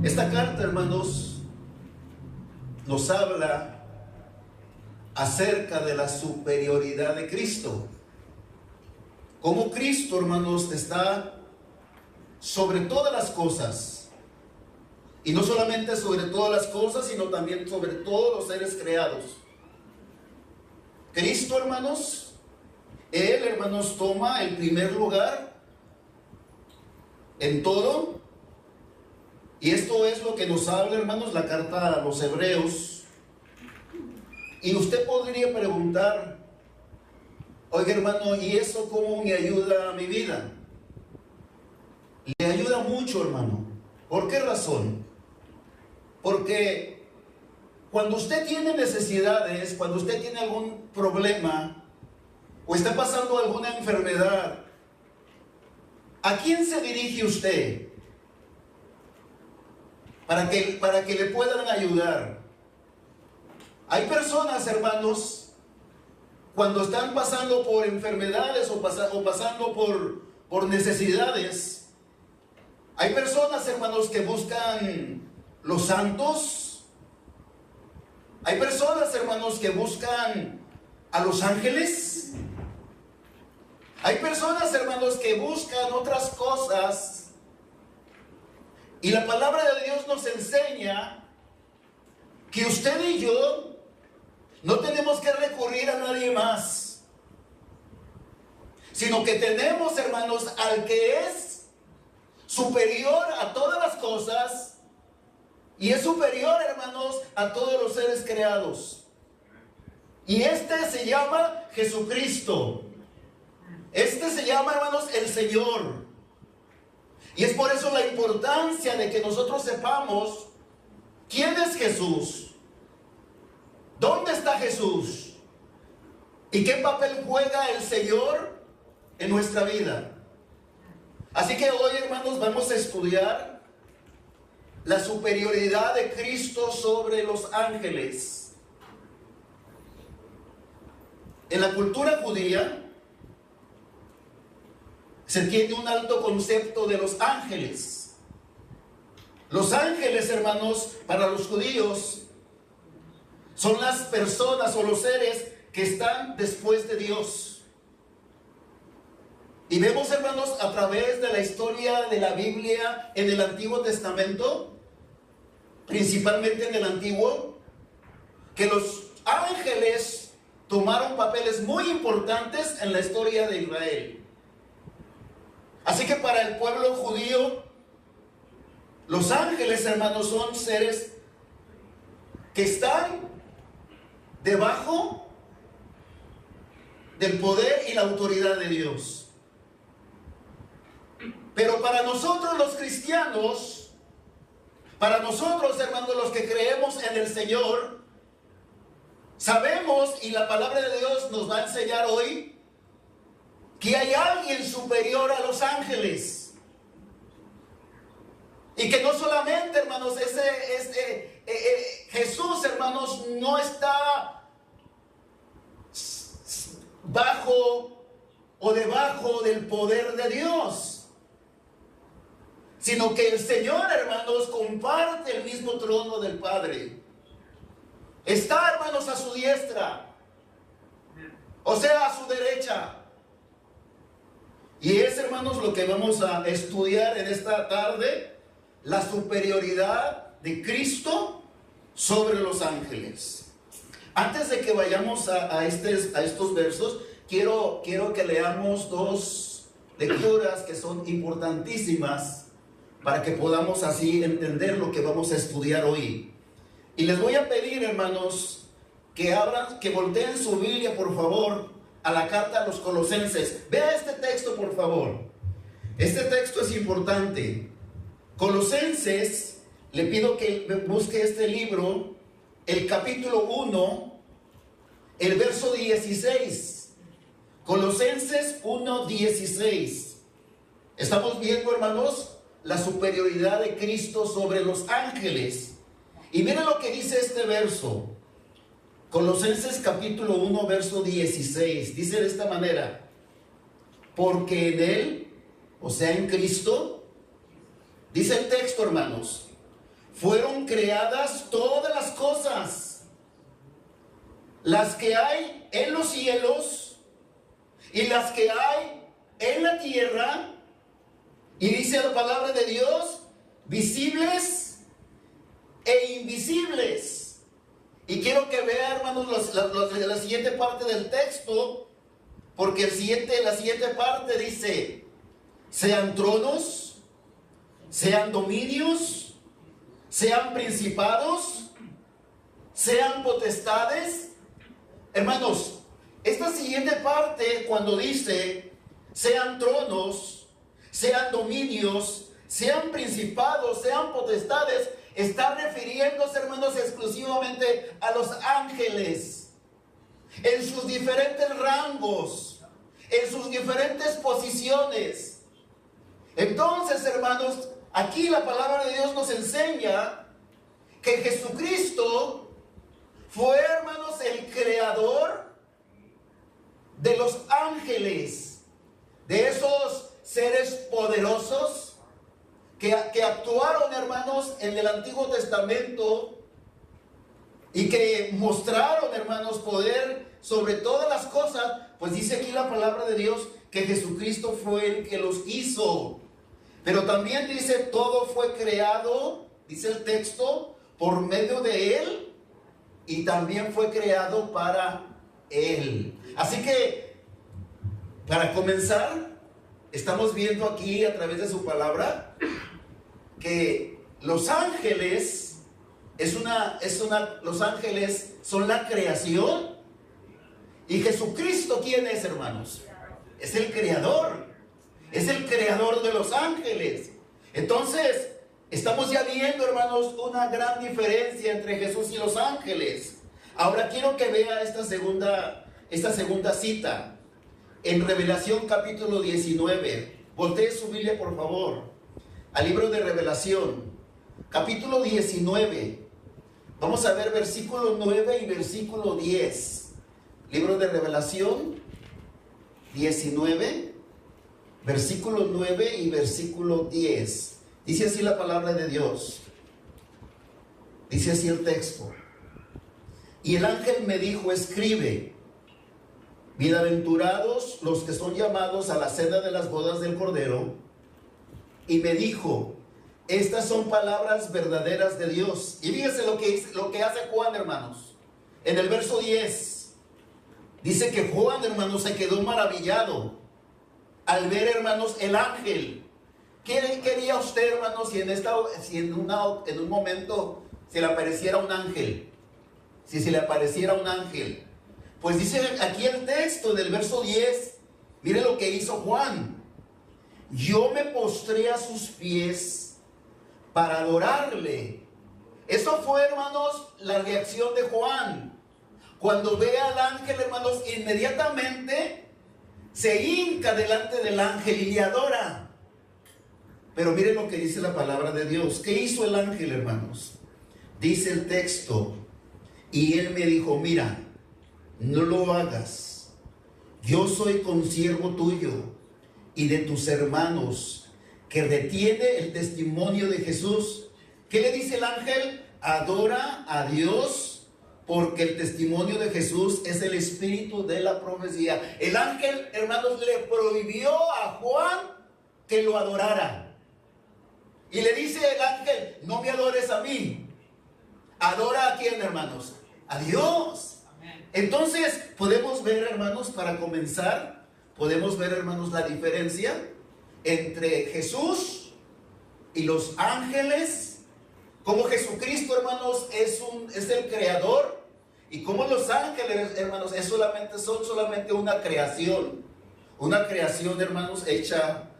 Esta carta, hermanos, nos habla acerca de la superioridad de Cristo. Cómo Cristo, hermanos, está sobre todas las cosas. Y no solamente sobre todas las cosas, sino también sobre todos los seres creados. Cristo, hermanos, Él, hermanos, toma el primer lugar en todo. Y esto es lo que nos habla, hermanos, la carta a los Hebreos. Y usted podría preguntar: oiga, hermano, ¿y eso cómo me ayuda a mi vida? Le ayuda mucho, hermano. ¿Por qué razón? Porque cuando usted tiene necesidades, cuando usted tiene algún problema o está pasando alguna enfermedad, ¿a quién se dirige usted para que le puedan ayudar? Hay personas, hermanos, cuando están pasando por enfermedades o pasando por necesidades, hay personas, hermanos, que buscan los santos. Hay personas, hermanos, que buscan a los ángeles. Hay personas, hermanos, que buscan otras cosas. Y la palabra de Dios nos enseña que usted y yo no tenemos que recurrir a nadie más, sino que tenemos, hermanos, al que es superior a todas las cosas y es superior, hermanos, a todos los seres creados. Y este se llama Jesucristo. Este se llama, hermanos, el Señor. Y es por eso la importancia de que nosotros sepamos quién es Jesús, dónde está Jesús y qué papel juega el Señor en nuestra vida. Así que hoy, hermanos, vamos a estudiar la superioridad de Cristo sobre los ángeles. En la cultura judía se tiene un alto concepto de los ángeles. Los ángeles, hermanos, para los judíos son las personas o los seres que están después de Dios. Y vemos, hermanos, a través de la historia de la Biblia en el Antiguo Testamento, principalmente en el Antiguo, que los ángeles tomaron papeles muy importantes en la historia de Israel. Así que para el pueblo judío, los ángeles, hermanos, son seres que están debajo del poder y la autoridad de Dios. Pero para nosotros los cristianos, para nosotros, hermanos, los que creemos en el Señor, sabemos, y la palabra de Dios nos va a enseñar hoy, que hay alguien superior a los ángeles. Y que no solamente, hermanos, Jesús, hermanos, no está bajo o debajo del poder de Dios, sino que el Señor, hermanos, comparte el mismo trono del Padre. Está, hermanos, a su diestra, o sea, a su derecha. Y es, hermanos, lo que vamos a estudiar en esta tarde: la superioridad de Cristo sobre los ángeles. Antes de que vayamos a estos versos, quiero que leamos dos lecturas que son importantísimas para que podamos así entender lo que vamos a estudiar hoy. Y les voy a pedir, hermanos, que abran, que volteen su Biblia, por favor, a la carta a los Colosenses. Vea este texto, por favor. Este texto es importante. Colosenses, le pido que busque este libro, el capítulo 1, el verso 16. Colosenses 1:16. Estamos viendo, hermanos, la superioridad de Cristo sobre los ángeles. Y miren lo que dice este verso. Colosenses capítulo 1, verso 16. Dice de esta manera: porque en Él, o sea, en Cristo, dice el texto, hermanos, fueron creadas todas las cosas, las que hay en los cielos y las que hay en la tierra. Y dice la palabra de Dios, visibles e invisibles. Y quiero que vean, hermanos, la siguiente parte del texto, porque la siguiente parte dice, sean tronos, sean dominios, sean principados, sean potestades. Hermanos, esta siguiente parte, cuando dice, sean tronos, sean dominios, sean principados, sean potestades, está refiriéndose, hermanos, exclusivamente a los ángeles, en sus diferentes rangos, en sus diferentes posiciones. Entonces, hermanos, aquí la palabra de Dios nos enseña que Jesucristo fue, hermanos, el creador de los ángeles, de esos seres poderosos que actuaron, hermanos, en el Antiguo Testamento y que mostraron, hermanos, poder sobre todas las cosas. Pues dice aquí la palabra de Dios que Jesucristo fue el que los hizo. Pero también dice, todo fue creado, dice el texto, por medio de Él, y también fue creado para Él. Así que, para comenzar, estamos viendo aquí a través de su palabra que los ángeles los ángeles son la creación. Y Jesucristo, ¿quién es, hermanos? Es el creador. Es el creador de los ángeles. Entonces, estamos ya viendo, hermanos, una gran diferencia entre Jesús y los ángeles. Ahora quiero que vea esta segunda cita en Revelación capítulo 19. Voltee su Biblia, por favor, al libro de Revelación, capítulo 19. Vamos a ver versículo 9 y versículo 10. Libro de Revelación 19, versículo 9 y versículo 10. Dice así la palabra de Dios. Dice así el texto. Y el ángel me dijo, escribe, bienaventurados los que son llamados a la cena de las bodas del Cordero. Y me dijo, estas son palabras verdaderas de Dios. Y fíjense lo que hace Juan, hermanos. En el verso 10. Dice que Juan, hermanos, se quedó maravillado al ver, hermanos, el ángel. ¿Qué quería usted, hermanos, si en un momento se le apareciera un ángel? Si se le apareciera un ángel. Pues dice aquí el texto del verso 10. Mire lo que hizo Juan. Yo me postré a sus pies para adorarle. Eso fue, hermanos, la reacción de Juan. Cuando ve al ángel, hermanos, inmediatamente se hinca delante del ángel y le adora. Pero miren lo que dice la palabra de Dios. ¿Qué hizo el ángel, hermanos? Dice el texto, y él me dijo, mira, no lo hagas. Yo soy consiervo tuyo y de tus hermanos, que retiene el testimonio de Jesús. ¿Qué le dice el ángel? Adora a Dios, porque el testimonio de Jesús es el espíritu de la profecía. El ángel, hermanos, le prohibió a Juan que lo adorara. Y le dice el ángel, no me adores a mí. ¿Adora a quién, hermanos? A Dios. Entonces, podemos ver, hermanos, para comenzar, podemos ver, hermanos, la diferencia entre Jesús y los ángeles. Como Jesucristo, hermanos, es el creador, y como los ángeles, hermanos, son solamente una creación, hermanos, hecha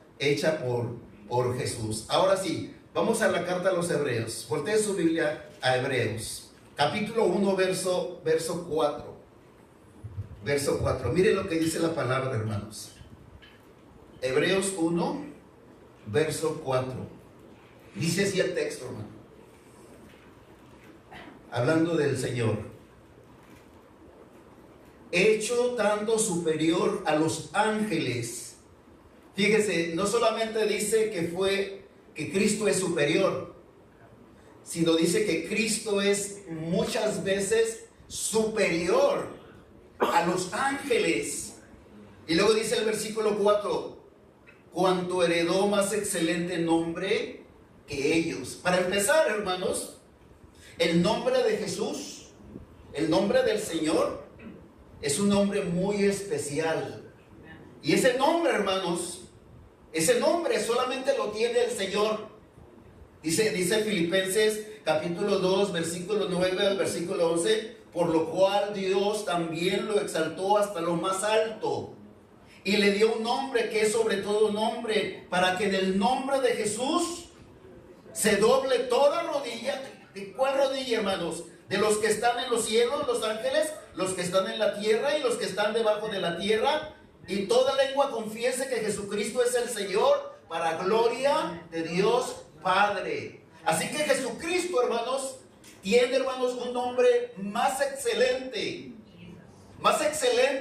por Jesús. Ahora sí, vamos a la carta a los Hebreos. Voltee su Biblia a Hebreos, capítulo 1, verso 4. Verso 4. Mire lo que dice la palabra, hermanos. Hebreos 1, verso 4. Dice así el texto, hermano. Hablando del Señor, hecho tanto superior a los ángeles. Fíjese, no solamente dice que Cristo es superior, sino dice que Cristo es muchas veces superior a los ángeles. Y luego dice el versículo 4, cuanto heredó más excelente nombre que ellos. Para empezar, hermanos, el nombre de Jesús, el nombre del Señor, es un nombre muy especial. Y ese nombre, hermanos, ese nombre solamente lo tiene el Señor. Dice Filipenses capítulo 2, versículo 9 al versículo 11, por lo cual Dios también lo exaltó hasta lo más alto y le dio un nombre que es sobre todo nombre, para que en el nombre de Jesús se doble toda rodilla. ¿De cuál rodilla, hermanos? De los que están en los cielos, los ángeles, los que están en la tierra y los que están debajo de la tierra, y toda lengua confiese que Jesucristo es el Señor, para gloria de Dios Padre. Así que Jesucristo, hermanos, tiene, hermanos, un nombre más excelente,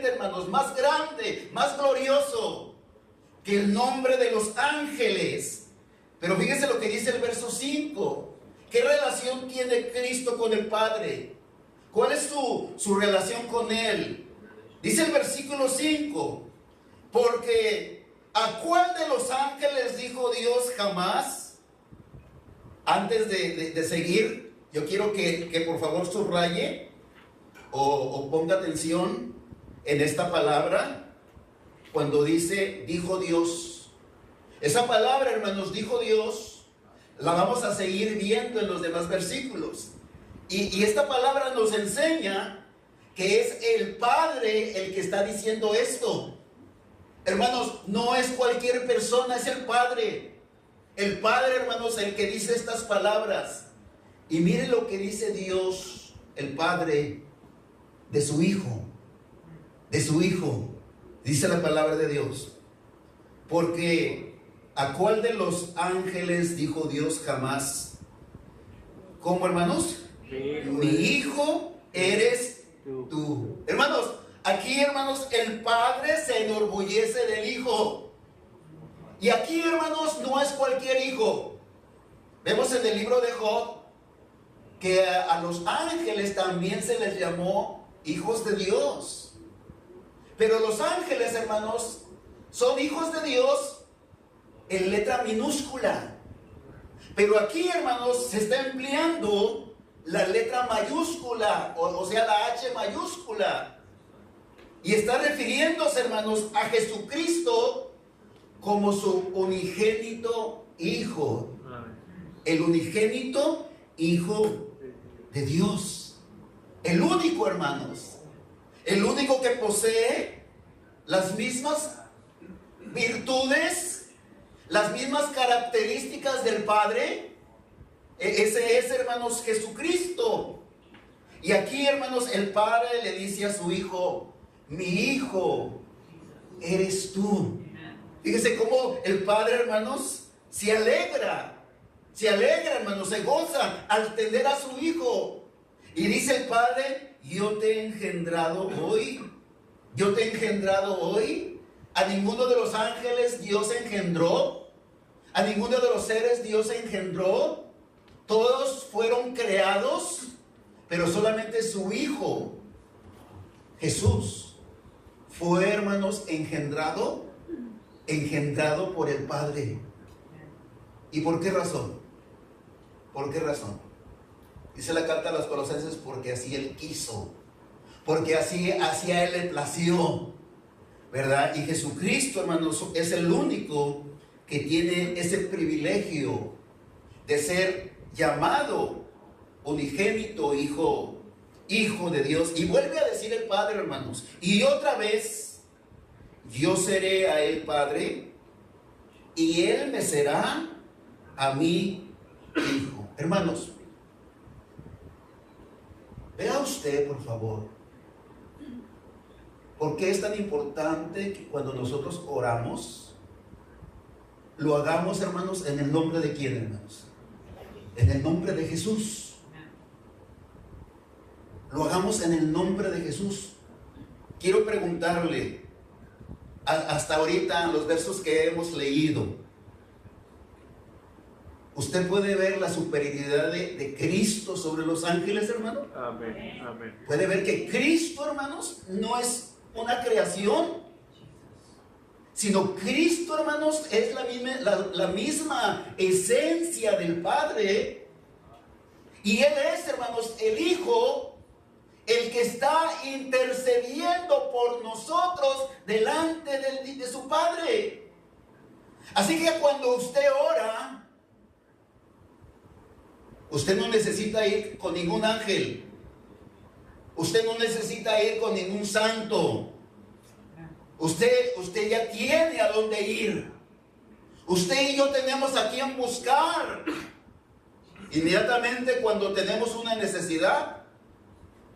hermanos, más grande, más glorioso que el nombre de los ángeles. Pero fíjense lo que dice el verso 5. ¿Qué relación tiene Cristo con el Padre? ¿Cuál es su relación con Él? Dice el versículo 5, porque ¿a cuál de los ángeles dijo Dios jamás? Antes de seguir, yo quiero que por favor subraye o ponga atención en esta palabra cuando dice dijo Dios. Esa palabra, hermanos, dijo Dios, la vamos a seguir viendo en los demás versículos. Y esta palabra nos enseña que es el Padre el que está diciendo esto. Hermanos, no es cualquier persona, es el Padre. El Padre, hermanos, el que dice estas palabras. Y miren lo que dice Dios, el Padre, de su Hijo. De su Hijo. Dice la palabra de Dios. Porque ¿a cuál de los ángeles dijo Dios jamás? ¿Cómo, hermanos? Mi hijo eres tú. Hermanos, aquí, hermanos, el Padre se enorgullece del Hijo. Y aquí, hermanos, no es cualquier hijo. Vemos en el libro de Job que a los ángeles también se les llamó hijos de Dios. Pero los ángeles, hermanos, son hijos de Dios en letra minúscula. Pero aquí, hermanos, se está empleando la letra mayúscula, o sea, la H mayúscula. Y está refiriéndose, hermanos, a Jesucristo como su unigénito Hijo. El unigénito Hijo de Dios. El único, hermanos. El único que posee las mismas virtudes, las mismas características del Padre. Ese es, hermanos, Jesucristo. Y aquí, hermanos, el Padre le dice a su Hijo, mi Hijo eres tú. Fíjese cómo el Padre, hermanos, se alegra, hermanos, se goza al tener a su Hijo. Y dice el Padre, yo te he engendrado hoy. A ninguno de los ángeles Dios engendró. A ninguno de los seres Dios engendró. Todos fueron creados, pero solamente su Hijo, Jesús, fue, hermanos, engendrado por el Padre. ¿Y por qué razón? ¿Por qué razón? Dice la carta a los Colosenses, porque así Él quiso, porque así a Él le plació, ¿verdad? Y Jesucristo, hermanos, es el único que tiene ese privilegio de ser llamado unigénito Hijo de Dios. Y vuelve a decir el Padre, hermanos, y otra vez, yo seré a Él Padre, y Él me será a mí Hijo. Hermanos, vea usted, por favor, ¿por qué es tan importante que cuando nosotros oramos, lo hagamos, hermanos, en el nombre de quién, hermanos? En el nombre de Jesús. Lo hagamos en el nombre de Jesús. Quiero preguntarle, hasta ahorita, en los versos que hemos leído, ¿Usted puede ver la superioridad de Cristo sobre los ángeles, hermano? Amén, amén. Puede ver que Cristo, hermanos, no es una creación, sino Cristo, hermanos, es la misma esencia del Padre. Y Él es, hermanos, el Hijo, el que está intercediendo por nosotros delante de su Padre. Así que cuando usted ora, usted no necesita ir con ningún ángel. Usted no necesita ir con ningún santo. Usted ya tiene a dónde ir. Usted y yo tenemos a quien buscar. Inmediatamente cuando tenemos una necesidad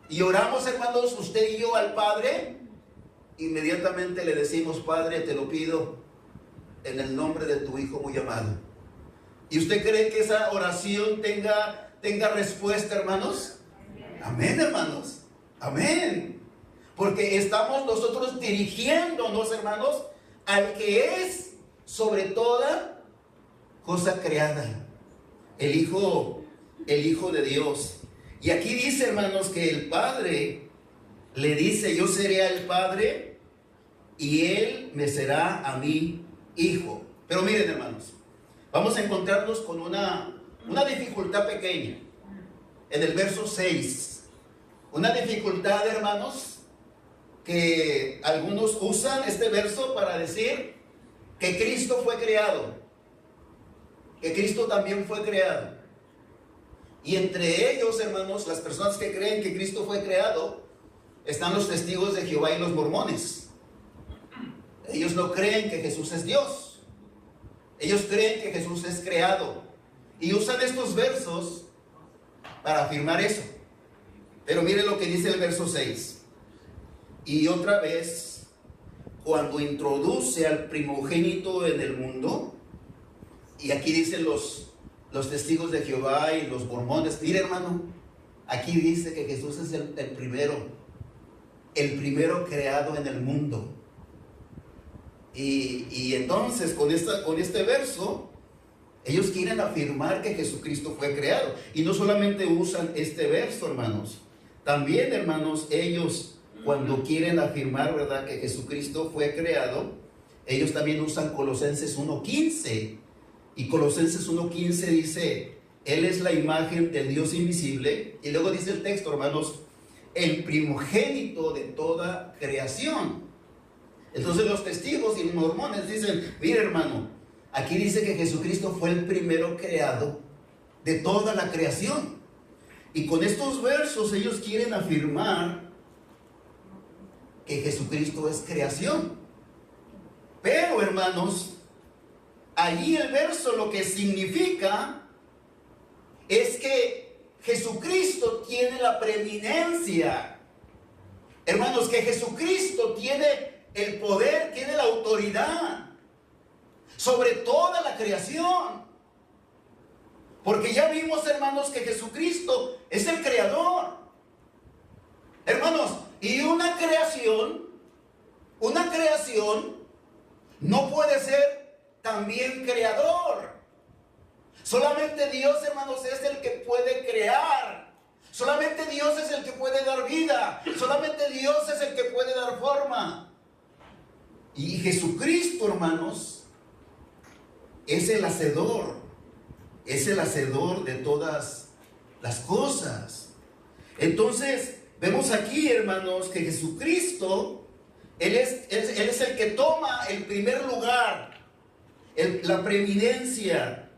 y oramos, hermanos, usted y yo al Padre, inmediatamente le decimos: Padre, te lo pido en el nombre de tu Hijo muy amado. ¿Y usted cree que esa oración tenga respuesta, hermanos? Amén, hermanos. Amén. Porque estamos nosotros dirigiéndonos, hermanos, al que es sobre toda cosa creada, el Hijo de Dios. Y aquí dice, hermanos, que el Padre le dice: yo seré al Padre y Él me será a mí hijo. Pero miren, hermanos, vamos a encontrarnos con una dificultad pequeña en el verso 6. Una dificultad, hermanos, que algunos usan este verso para decir que Cristo fue creado, que Cristo también fue creado. Y entre ellos, hermanos, las personas que creen que Cristo fue creado, están los testigos de Jehová y los mormones. Ellos no creen que Jesús es Dios. Ellos creen que Jesús es creado. Y usan estos versos para afirmar eso. Pero miren lo que dice el verso 6. Y otra vez, cuando introduce al primogénito en el mundo, y aquí dicen los testigos de Jehová y los mormones, mire, hermano, aquí dice que Jesús es el primero creado en el mundo. Y entonces con este verso ellos quieren afirmar que Jesucristo fue creado. Y no solamente usan este verso, hermanos, también, hermanos, ellos cuando quieren afirmar, ¿verdad?, que Jesucristo fue creado, ellos también usan Colosenses 1:15. Y Colosenses 1:15 dice: Él es la imagen del Dios invisible. Y luego dice el texto, hermanos: el primogénito de toda creación. Entonces los testigos y los mormones dicen: mire, hermano, aquí dice que Jesucristo fue el primero creado de toda la creación. Y con estos versos ellos quieren afirmar que Jesucristo es creación. Pero, hermanos, allí el verso lo que significa es que Jesucristo tiene la preeminencia. Hermanos, que Jesucristo tiene el poder, tiene la autoridad sobre toda la creación. Porque ya vimos, hermanos, que Jesucristo es el creador. Hermanos, y una creación no puede ser también creador. Solamente Dios, hermanos, es el que puede crear. Solamente Dios es el que puede dar vida. Solamente Dios es el que puede dar forma. Y Jesucristo, hermanos, es el hacedor. Es el hacedor de todas las cosas. Entonces, vemos aquí, hermanos, que Jesucristo, Él es el que toma el primer lugar, la preeminencia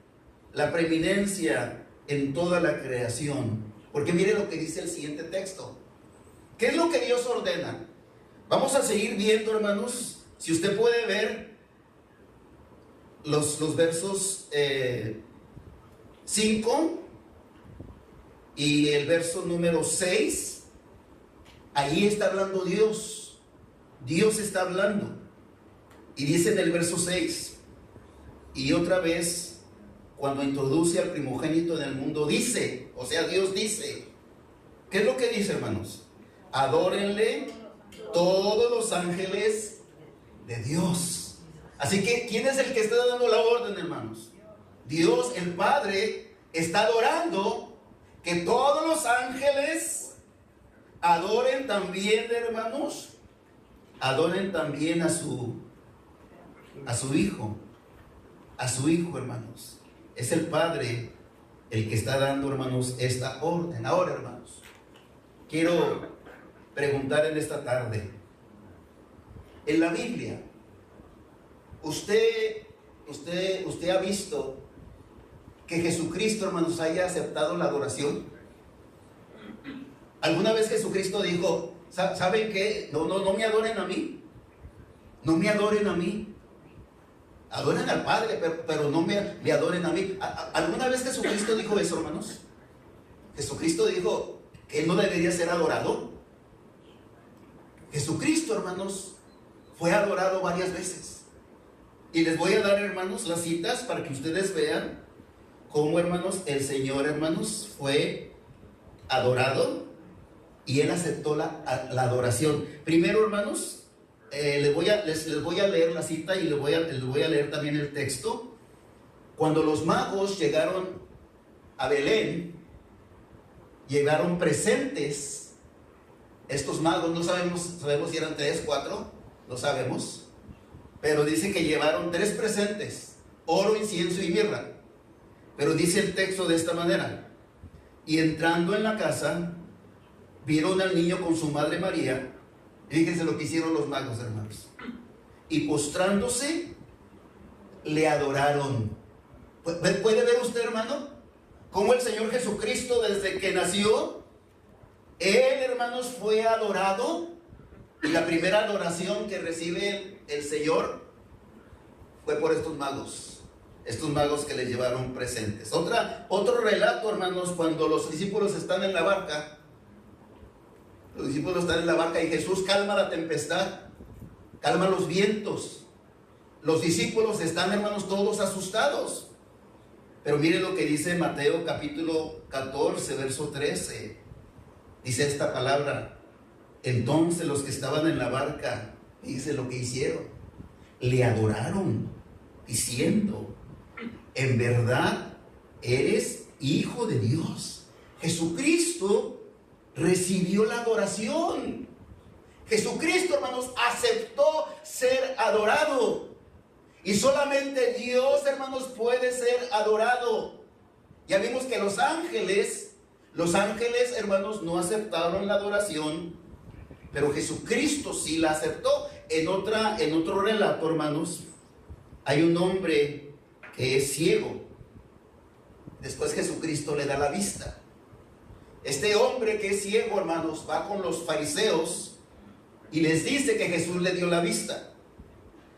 en toda la creación. Porque mire lo que dice el siguiente texto. ¿Qué es lo que Dios ordena? Vamos a seguir viendo, hermanos. Si usted puede ver los versos 5 y el verso número 6, ahí está hablando Dios. Dios está hablando. Y dice en el verso 6: y otra vez, cuando introduce al primogénito en el mundo, dice, o sea, Dios dice, ¿qué es lo que dice, hermanos? Adórenle todos los ángeles de Dios. Así que, ¿quién es el que está dando la orden, hermanos? Dios el Padre está adorando que todos los ángeles adoren también, hermanos, adoren también a su hijo, hermanos. Es el Padre el que está dando, hermanos, esta orden. Ahora, hermanos, quiero preguntar en esta tarde, en la Biblia, usted ha visto que Jesucristo, hermanos, haya aceptado la adoración. ¿Alguna vez Jesucristo dijo, ¿saben qué? No me adoren a mí, no me adoren a mí, adoren al Padre, pero no me adoren a mí? ¿Alguna vez Jesucristo dijo eso, hermanos? Jesucristo dijo que Él no debería ser adorado. Jesucristo, hermanos, fue adorado varias veces. Y les voy a dar, hermanos, las citas para que ustedes vean cómo, hermanos, el Señor, hermanos, fue adorado y Él aceptó la adoración. Primero, hermanos, les voy a leer la cita y les voy a leer también el texto. Cuando los magos llegaron a Belén, llegaron presentes. Estos magos, no sabemos si eran 3, 4, no sabemos, pero dice que llevaron 3 presentes: oro, incienso y mirra. Pero dice el texto de esta manera: y entrando en la casa, vieron al niño con su madre María. Y fíjense lo que hicieron los magos, hermanos. Y postrándose, le adoraron. ¿Puede ver usted, hermano, cómo el Señor Jesucristo, desde que nació, Él, hermanos, fue adorado? Y la primera adoración que recibe el Señor fue por estos magos que le llevaron presentes. Otro relato, hermanos, cuando los discípulos están en la barca. Los discípulos están en la barca y Jesús calma la tempestad, calma los vientos. Los discípulos están, hermanos, todos asustados. Pero miren lo que dice Mateo capítulo 14, verso 13. Dice esta palabra: entonces los que estaban en la barca, dice lo que hicieron, le adoraron, diciendo: en verdad eres Hijo de Dios. Jesucristo recibió la adoración. Jesucristo, hermanos, aceptó ser adorado. Y solamente Dios, hermanos, puede ser adorado. Ya vimos que los ángeles, hermanos, no aceptaron la adoración, pero Jesucristo sí la aceptó. En otro relato, hermanos, hay un hombre que es ciego. Después Jesucristo le da la vista. Este hombre que es ciego, hermanos, va con los fariseos y les dice que Jesús le dio la vista.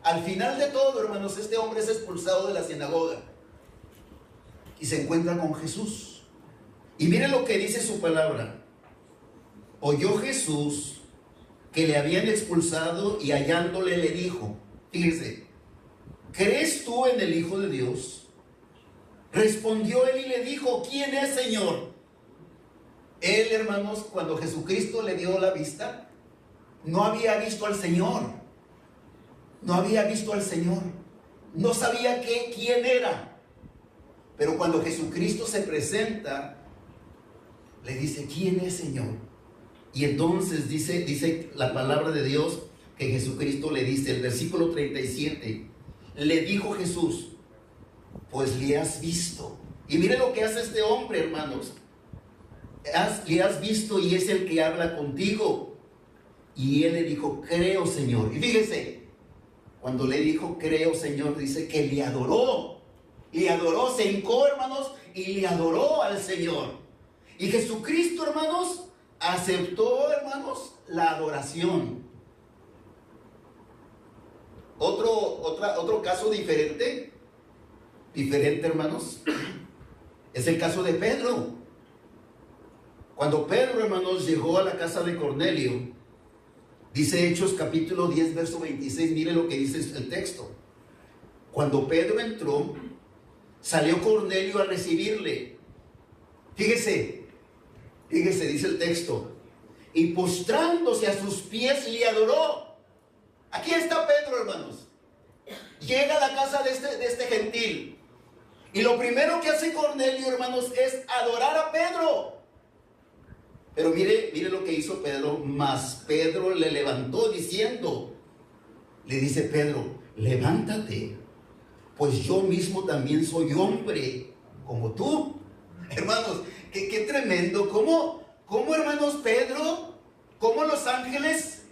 Al final de todo, hermanos, este hombre es expulsado de la sinagoga y se encuentra con Jesús. Y miren lo que dice su palabra: oyó Jesús que le habían expulsado y hallándole le dijo, fíjense, ¿crees tú en el Hijo de Dios? Respondió él y le dijo, ¿quién es, Señor? Él, hermanos, cuando Jesucristo le dio la vista, no había visto al Señor. No había visto al Señor. No sabía quién era. Pero cuando Jesucristo se presenta, le dice, ¿quién es, Señor? Y entonces dice la palabra de Dios que Jesucristo le dice, el versículo 37, le dijo Jesús, pues le has visto. Y mire lo que hace este hombre, hermanos. Le has visto y es el que habla contigo. Y él le dijo, creo, Señor. Y fíjese, cuando le dijo, creo, Señor, dice que le adoró. Le adoró, se hincó, hermanos, y le adoró al Señor. Y Jesucristo, hermanos, aceptó, hermanos, la adoración. Otro caso diferente, hermanos, es el caso de Pedro. Cuando Pedro, hermanos, llegó a la casa de Cornelio, dice Hechos capítulo 10, verso 26, mire lo que dice el texto. Cuando Pedro entró, salió Cornelio a recibirle. Fíjese, dice el texto, y postrándose a sus pies le adoró. Aquí está Pedro, hermanos. Llega a la casa de este gentil Y lo primero que hace Cornelio, hermanos, es adorar a Pedro. Pero mire lo que hizo Pedro. Mas Pedro le levantó diciendo, le dice Pedro, levántate, pues yo mismo también soy hombre como tú. Hermanos, qué tremendo. ¿Cómo, hermanos, Pedro, cómo los ángeles,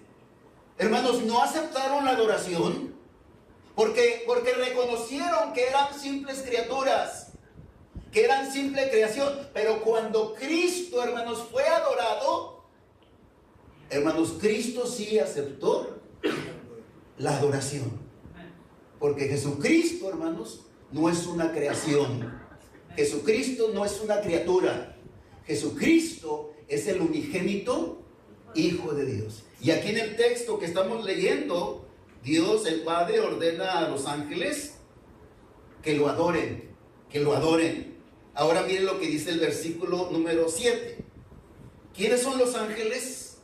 hermanos, no aceptaron la adoración? Porque reconocieron que eran simples criaturas, que eran simple creación. Pero cuando Cristo, hermanos, fue adorado, hermanos, Cristo sí aceptó la adoración. Porque Jesucristo, hermanos, no es una creación. Jesucristo no es una criatura. Jesucristo es el unigénito Hijo de Dios. Y aquí en el texto que estamos leyendo, Dios el Padre ordena a los ángeles que lo adoren, que lo adoren. Ahora miren lo que dice el versículo número 7. ¿Quiénes son los ángeles?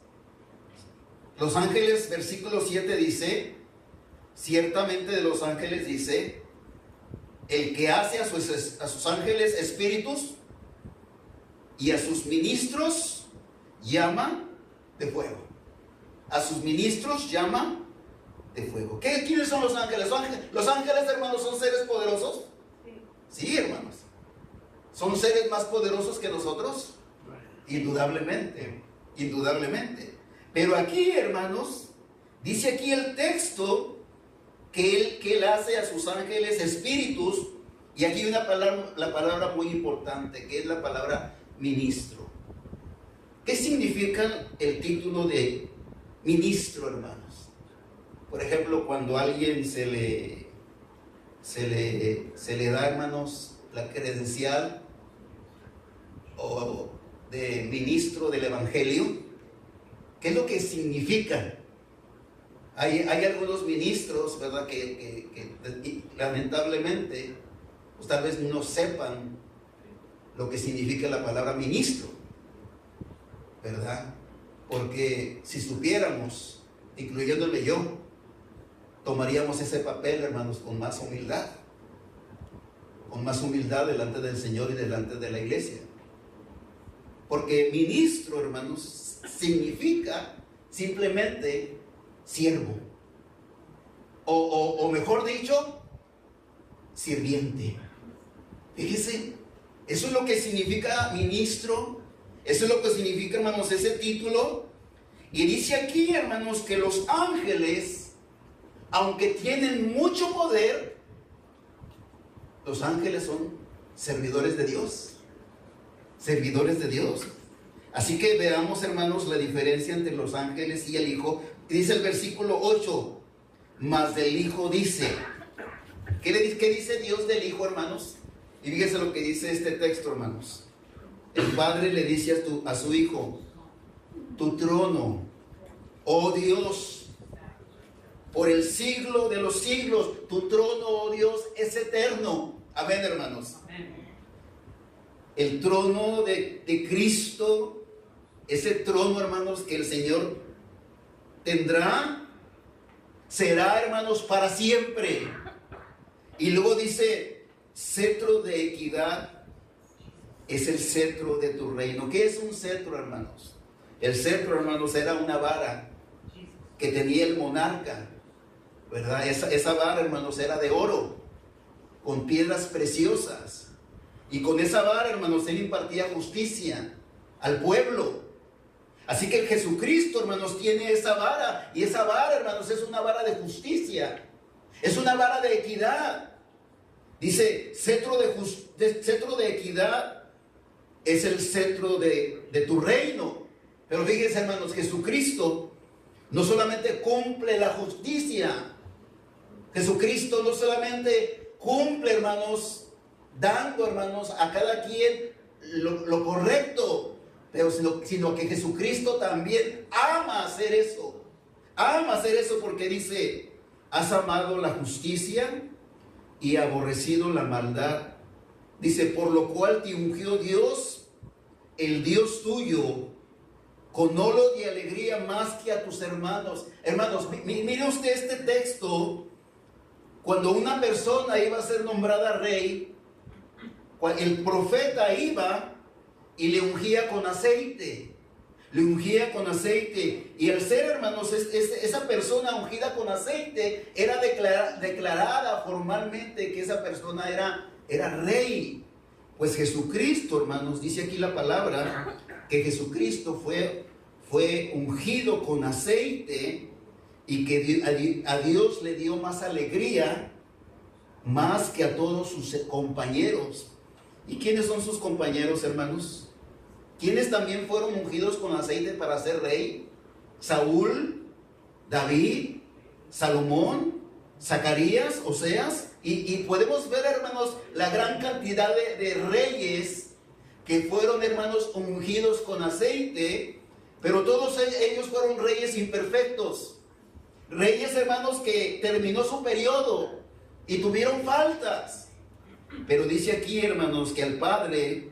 Los ángeles, versículo 7 dice, ciertamente de los ángeles dice, el que hace a sus ángeles espíritus y a sus ministros llama de fuego. A sus ministros llama de fuego. ¿Quiénes son los ángeles? Los ángeles, hermanos, son seres poderosos. Sí, hermanos. ¿Son seres más poderosos que nosotros? Indudablemente, indudablemente. Pero aquí, hermanos, dice aquí el texto que él hace a sus ángeles espíritus. Y aquí hay la palabra muy importante, que es la palabra ministro. ¿Qué significa el título de ministro, hermanos? Por ejemplo, cuando a alguien se le da, hermanos, la credencial o de ministro del Evangelio, ¿qué es lo que significa? Hay algunos ministros, ¿verdad?, que lamentablemente, pues tal vez no sepan lo que significa la palabra ministro, ¿verdad? Porque si supiéramos, incluyéndome yo, tomaríamos ese papel, hermanos, con más humildad delante del Señor y delante de la iglesia. Porque ministro, hermanos, significa simplemente siervo, o mejor dicho, sirviente. Fíjese, eso es lo que significa ministro, eso es lo que significa, hermanos, ese título. Y dice aquí, hermanos, que los ángeles, aunque tienen mucho poder, los ángeles son servidores de Dios. Servidores de Dios. Así que veamos, hermanos, la diferencia entre los ángeles y el Hijo. Dice el versículo 8, mas del Hijo dice. ¿Qué dice Dios del Hijo, hermanos? Y fíjense lo que dice este texto, hermanos. El Padre le dice a su Hijo, tu trono, oh Dios, por el siglo de los siglos, tu trono, oh Dios, es eterno. Amén, hermanos. El trono de Cristo, ese trono, hermanos, que el Señor tendrá, será, hermanos, para siempre. Y luego dice, cetro de equidad es el cetro de tu reino. ¿Qué es un cetro, hermanos? El cetro, hermanos, era una vara que tenía el monarca, ¿verdad? Esa vara, hermanos, era de oro, con piedras preciosas. Y con esa vara, hermanos, él impartía justicia al pueblo. Así que Jesucristo, hermanos, tiene esa vara. Y esa vara, hermanos, es una vara de justicia. Es una vara de equidad. Dice, cetro de equidad es el cetro de tu reino. Pero fíjense, hermanos, Jesucristo no solamente cumple la justicia. Jesucristo no solamente cumple, hermanos, dando, hermanos, a cada quien lo correcto, pero sino que Jesucristo también ama hacer eso. Ama hacer eso porque dice, has amado la justicia y aborrecido la maldad. Dice, por lo cual te ungió Dios, el Dios tuyo, con olo y alegría más que a tus hermanos. Hermanos, mire usted este texto. Cuando una persona iba a ser nombrada rey, el profeta iba y le ungía con aceite. Le ungía con aceite. Y al ser, hermanos, esa persona ungida con aceite era declarada formalmente que esa persona era rey. Pues Jesucristo, hermanos, dice aquí la palabra que Jesucristo fue ungido con aceite y que a Dios le dio más alegría, más que a todos sus compañeros. ¿Y quiénes son sus compañeros, hermanos? ¿Quiénes también fueron ungidos con aceite para ser rey? Saúl, David, Salomón, Zacarías, Oseas. Y podemos ver, hermanos, la gran cantidad de reyes que fueron, hermanos, ungidos con aceite, pero todos ellos fueron reyes imperfectos. Reyes, hermanos, que terminó su periodo y tuvieron faltas. Pero dice aquí, hermanos, que al Padre,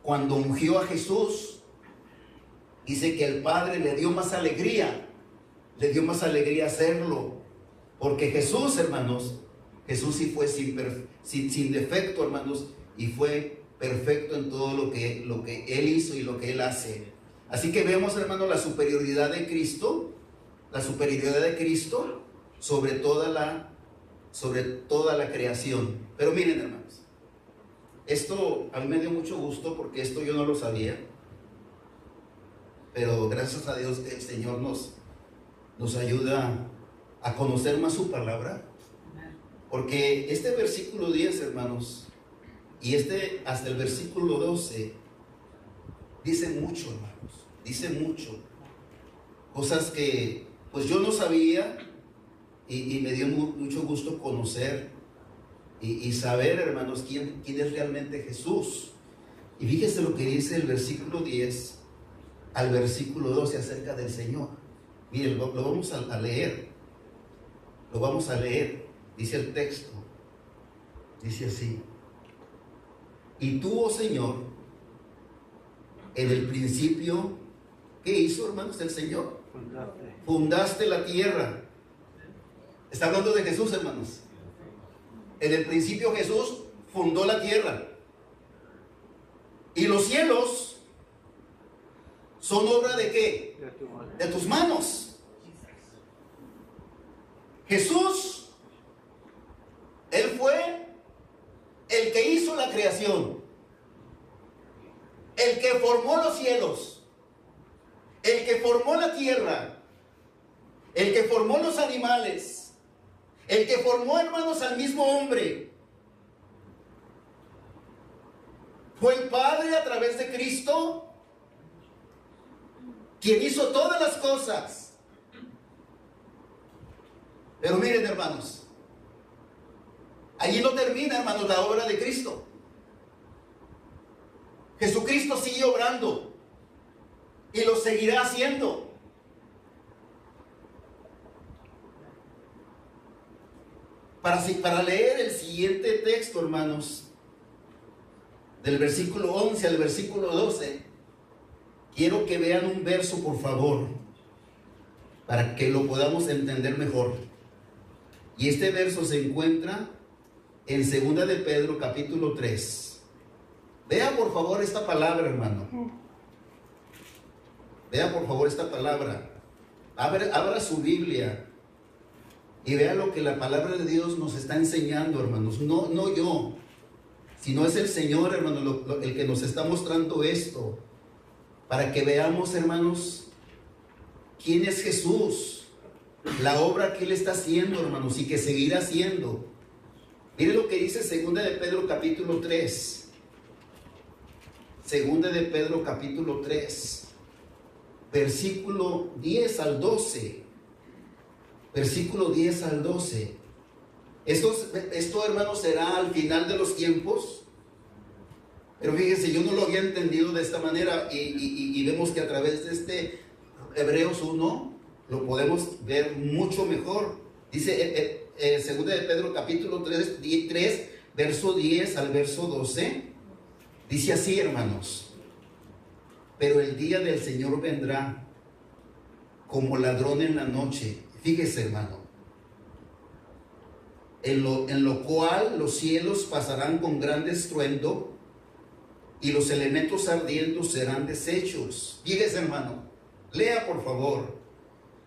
cuando ungió a Jesús, dice que el Padre le dio más alegría hacerlo, porque Jesús, hermanos, Jesús sí fue sin defecto, hermanos, y fue perfecto en todo lo que Él hizo y lo que Él hace. Así que vemos, hermanos, la superioridad de Cristo sobre toda la creación. Pero miren, hermanos, esto a mí me dio mucho gusto porque esto yo no lo sabía, pero gracias a Dios que el Señor nos ayuda a conocer más su palabra, porque este versículo 10, hermanos, y hasta el versículo 12 dice mucho, hermanos, dice mucho, cosas que pues yo no sabía, y me dio mucho gusto conocer y saber, hermanos, quién es realmente Jesús. Y fíjese lo que dice el versículo 10 al versículo 12 acerca del Señor. Miren, lo vamos a leer. Lo vamos a leer. Dice el texto. Dice así: y tú, oh Señor, en el principio, ¿qué hizo, hermanos, el Señor? Fundaste la tierra. Está hablando de Jesús, hermanos. En el principio Jesús fundó la tierra. Y los cielos son obra ¿de qué? De tus manos. Jesús, Él fue el que hizo la creación, el que formó los cielos, el que formó la tierra, el que formó los animales, el que formó, hermanos, al mismo hombre. Fue el Padre a través de Cristo quien hizo todas las cosas. Pero miren, hermanos, allí no termina, hermanos, la obra de Cristo. Jesucristo sigue obrando y lo seguirá haciendo. Para leer el siguiente texto, hermanos, del versículo 11 al versículo 12, quiero que vean un verso, por favor, para que lo podamos entender mejor. Y este verso se encuentra en 2 de Pedro, capítulo 3. Vea, por favor, esta palabra, hermano. Vea, por favor, esta palabra. Abra su Biblia y vea lo que la palabra de Dios nos está enseñando, hermanos. No yo, sino es el Señor, hermanos, el que nos está mostrando esto, para que veamos, hermanos, quién es Jesús, la obra que Él está haciendo, hermanos, y que seguirá haciendo. Mire lo que dice 2 de Pedro capítulo 3. 2 de Pedro capítulo 3, versículo 10 al 12. Versículo 10 al 12. Esto, hermanos, será al final de los tiempos. Pero fíjense, yo no lo había entendido de esta manera, y vemos que a través de este Hebreos 1 lo podemos ver mucho mejor. Dice 2 de Pedro capítulo 3, verso 10 al verso 12. Dice así, hermanos: pero el día del Señor vendrá como ladrón en la noche. Fíjese, hermano, en lo cual los cielos pasarán con gran estruendo y los elementos ardientes serán deshechos. Fíjese, hermano, lea por favor.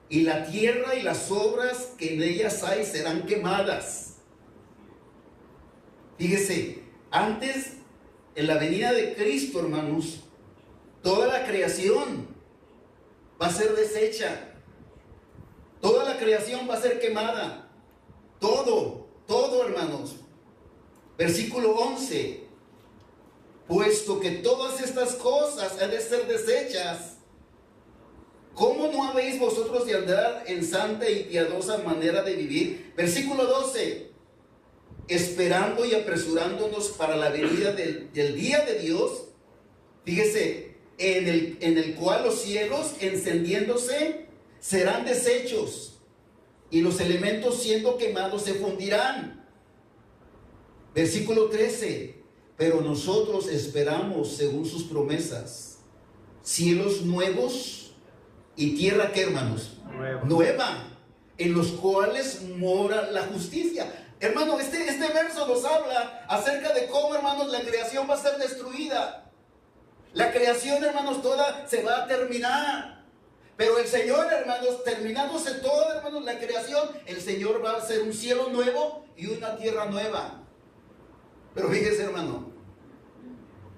Y la tierra y las obras que en ellas hay serán quemadas. Fíjese, antes, en la venida de Cristo, hermanos, toda la creación va a ser deshecha. Toda la creación va a ser quemada. Todo, hermanos. Versículo 11. Puesto que todas estas cosas han de ser deshechas, ¿cómo no habéis vosotros de andar en santa y piadosa manera de vivir? Versículo 12. Esperando y apresurándonos para la venida del día de Dios. Fíjese, en el cual los cielos encendiéndose serán deshechos y los elementos siendo quemados se fundirán. Versículo 13. Pero nosotros esperamos según sus promesas cielos nuevos y tierra, ¿qué, hermanos? Nueva, en los cuales mora la justicia. Hermano, este verso nos habla acerca de cómo, hermanos, la creación va a ser destruida. La creación, hermanos, toda se va a terminar. Pero el Señor, hermanos, terminándose toda, hermanos, la creación, el Señor va a hacer un cielo nuevo y una tierra nueva. Pero fíjese, hermano,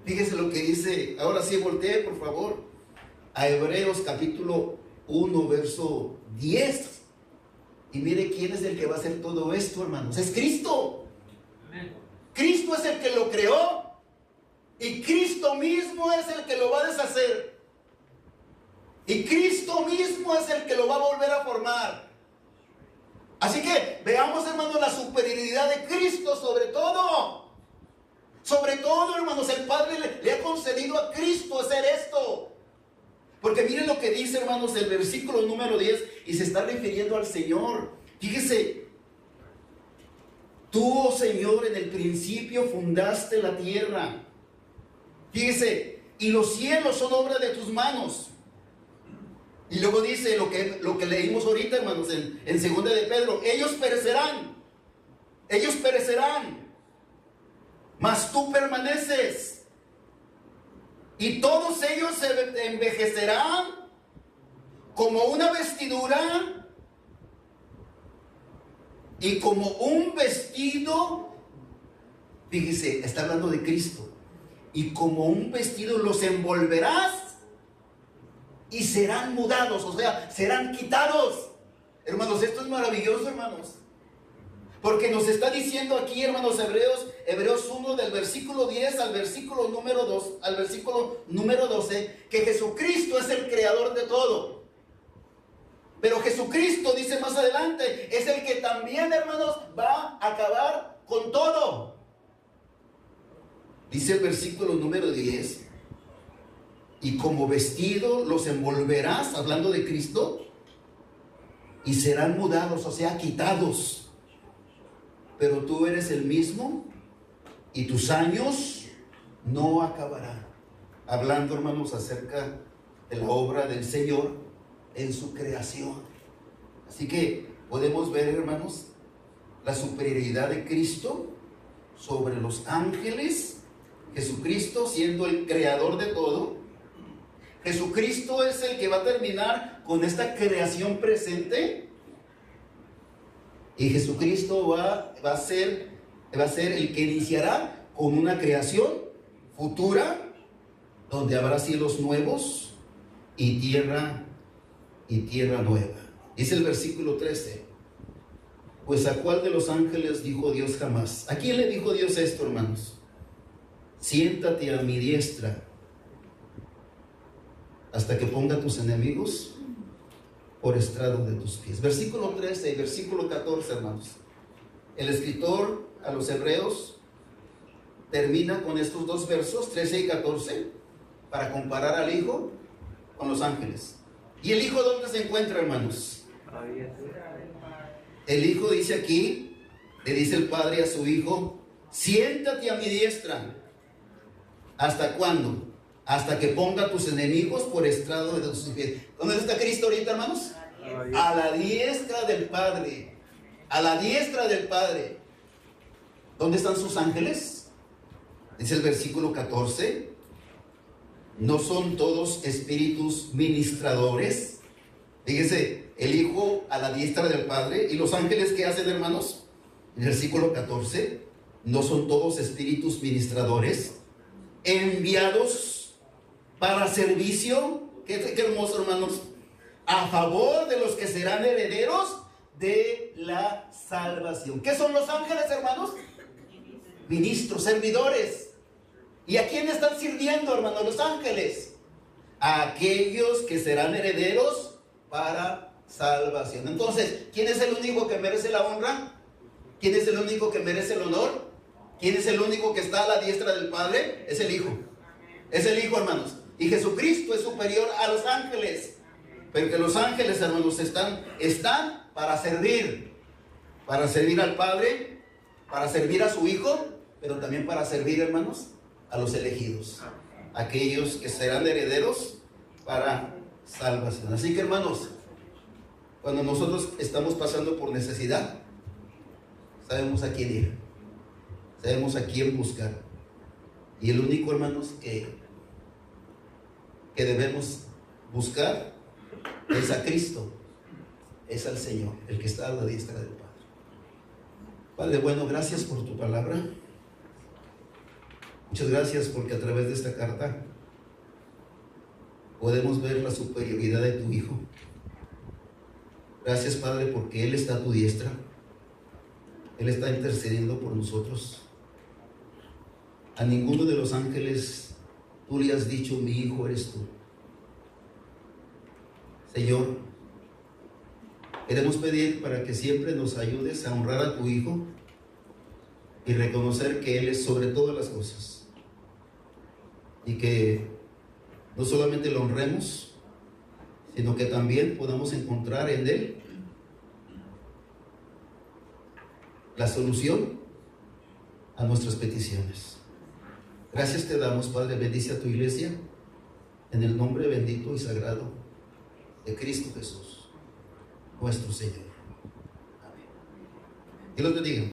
fíjese lo que dice. Ahora sí, voltee, por favor, a Hebreos capítulo 1, verso 10. Y mire quién es el que va a hacer todo esto, hermanos. Es Cristo. Cristo es el que lo creó. Y Cristo mismo es el que lo va a deshacer. Y Cristo mismo es el que lo va a volver a formar. Así que veamos, hermanos, la superioridad de Cristo sobre todo. Sobre todo, hermanos, el Padre le ha concedido a Cristo hacer esto. Porque miren lo que dice, hermanos, el versículo número 10, y se está refiriendo al Señor. Fíjese, tú, oh Señor, en el principio fundaste la tierra. Fíjese, y los cielos son obra de tus manos. Y luego dice lo que leímos ahorita, hermanos, en segunda de Pedro, ellos perecerán, mas tú permaneces. Y todos ellos se envejecerán como una vestidura y como un vestido. Fíjese, está hablando de Cristo. Y como un vestido los envolverás y serán mudados, o sea, serán quitados. Hermanos, esto es maravilloso, hermanos. Porque nos está diciendo aquí, hermanos, Hebreos 1, del versículo 10 al versículo número 2, al versículo número 12, que Jesucristo es el creador de todo. Pero Jesucristo, dice más adelante, es el que también, hermanos, va a acabar con todo. Dice el versículo número 10, y como vestido los envolverás, hablando de Cristo, y serán mudados, o sea, quitados. Pero tú eres el mismo y tus años no acabarán. Hablando, hermanos, acerca de la obra del Señor en su creación. Así que podemos ver, hermanos, la superioridad de Cristo sobre los ángeles. Jesucristo siendo el creador de todo. Jesucristo es el que va a terminar con esta creación presente. Y Jesucristo va a ser el que iniciará con una creación futura donde habrá cielos nuevos y tierra nueva. Dice el versículo 13, pues ¿a cuál de los ángeles dijo Dios jamás? ¿A quién le dijo Dios esto, hermanos? Siéntate a mi diestra hasta que ponga a tus enemigos por estrado de tus pies. Versículo 13 y versículo 14, hermanos. El escritor a los hebreos termina con estos dos versos, 13 y 14, para comparar al Hijo con los ángeles. ¿Y el Hijo dónde se encuentra, hermanos? El Hijo dice aquí, le dice el Padre a su Hijo, siéntate a mi diestra. ¿Hasta cuándo? Hasta que ponga a tus enemigos por estrado de tus pies. ¿Dónde está Cristo ahorita, hermanos? A la diestra del Padre. A la diestra del Padre. ¿Dónde están sus ángeles? Dice el versículo 14. ¿No son todos espíritus ministradores? Fíjese, el Hijo a la diestra del Padre. ¿Y los ángeles qué hacen, hermanos? En el versículo 14. ¿No son todos espíritus ministradores enviados para servicio? Qué hermoso, hermanos. A favor de los que serán herederos de la salvación. ¿Qué son los ángeles, hermanos? Ministros, servidores. ¿Y a quién están sirviendo, hermanos, los ángeles? A aquellos que serán herederos para salvación. Entonces, ¿quién es el único que merece la honra? ¿Quién es el único que merece el honor? ¿Quién es el único que está a la diestra del Padre? Es el Hijo. Es el Hijo, hermanos. Y Jesucristo es superior a los ángeles. Pero que los ángeles, hermanos, están para servir al Padre, para servir a su Hijo, pero también para servir, hermanos, a los elegidos, aquellos que serán herederos para salvación. Así que, hermanos, cuando nosotros estamos pasando por necesidad, sabemos a quién ir, sabemos a quién buscar. Y el único, hermanos, que debemos buscar es a Cristo, es al Señor, el que está a la diestra del Padre. Padre bueno, gracias por tu palabra. Muchas gracias porque a través de esta carta podemos ver la superioridad de tu Hijo. Gracias, Padre, porque Él está a tu diestra. Él está intercediendo por nosotros. A ninguno de los ángeles tú le has dicho, mi hijo eres tú. Señor, queremos pedir para que siempre nos ayudes a honrar a tu Hijo y reconocer que Él es sobre todas las cosas. Y que no solamente lo honremos, sino que también podamos encontrar en Él la solución a nuestras peticiones. Gracias te damos, Padre. Bendice a tu iglesia en el nombre bendito y sagrado de Cristo Jesús, nuestro Señor. Amén. Dios los bendiga.